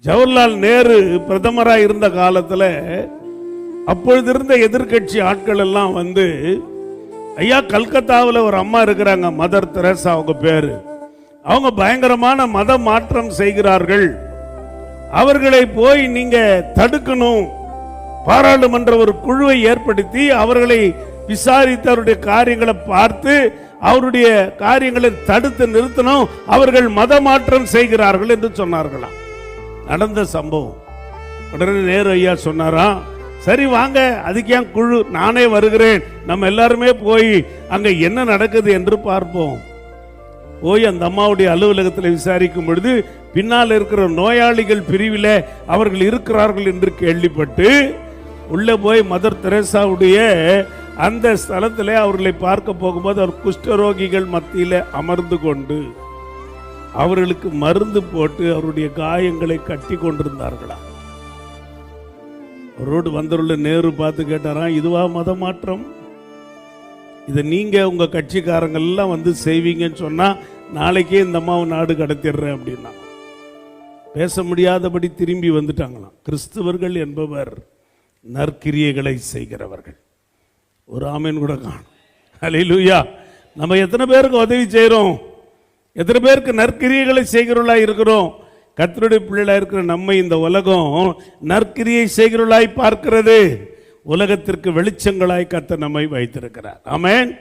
ஜவஹர்லால் நேரு பிரதமராக இருந்த காலத்தில் அப்பொழுது இருந்த எதிர்கட்சி ஆட்கள் எல்லாம் வந்து, ஐயா கல்கத்தாவில் ஒரு அம்மா இருக்கிறாங்க, மதர் தெரசா அவங்க பேரு, அவங்க பயங்கரமான மத மாற்றம் செய்கிறார்கள், அவர்களை போய் நீங்க தடுக்கணும், பாராளுமன்ற ஒரு குழுவை ஏற்படுத்தி அவர்களை விசாரித்து அவருடைய காரியங்களை பார்த்து அவருடைய காரியங்களை தடுத்து நிறுத்தணும், அவர்கள் மத மாற்றம் செய்கிறார்கள் என்று சொன்னார்களாம். நடந்த சம்பவம். உடனே நேரு ஐயா சொன்னாரா, சரி வாங்க, அதுக்கு ஏன் குழு, நானே வருகிறேன், நம்ம எல்லாருமே போய் அங்க என்ன நடக்குது என்று பார்ப்போம். போய் அந்த அம்மாவுடைய அலுவலகத்தில் விசாரிக்கும் பொழுது பின்னால் இருக்கிற நோயாளிகள் பிரிவில் அவர்கள் இருக்கிறார்கள் என்று கேள்விப்பட்டு உள்ள போய் மதர் தெரேசாவுடைய அந்த ஸ்தலத்தில் அவர்களை பார்க்க போகும்போது அவர் குஷ்டரோகிகள் மத்தியில் அமர்ந்து கொண்டு அவர்களுக்கு மருந்து போட்டு அவருடைய காயங்களை கட்டி கொண்டிருந்தார்களா. ரோடு வந்தவர்கள நேரு பார்த்து கேட்டாராம், இதுவா மத மாற்றம்? இதை நீங்க உங்க கட்சிக்காரங்க எல்லாம் வந்து செய்வீங்கன்னு சொன்னா நாளைக்கே இந்த அம்மாவை நாடு கடத்திடுறேன் அப்படின்னா பேச முடியாதபடி திரும்பி வந்துட்டாங்களாம். கிறிஸ்தவர்கள் என்பவர் நற்கிரியைகளை செய்கிறவர்கள். ஒரு ஆமேன் கூட காணும். அல்லேலூயா. நம்ம எத்தனை பேருக்கு உதவி செய்கிறோம், எத்தனை பேருக்கு நற்கிரியைகளை செய்கிறவர்களா இருக்கிறோம். கர்த்தருடைய பிள்ளைகளா இருக்கிற நம்ம இந்த உலகம் நற்கிரியை செய்கிறவர்களாய் பார்க்கிறது. உலகத்திற்கு வெளிச்சங்களாய் கர்த்தர் நம்மை வைத்திருக்கிறார். ஆமென்.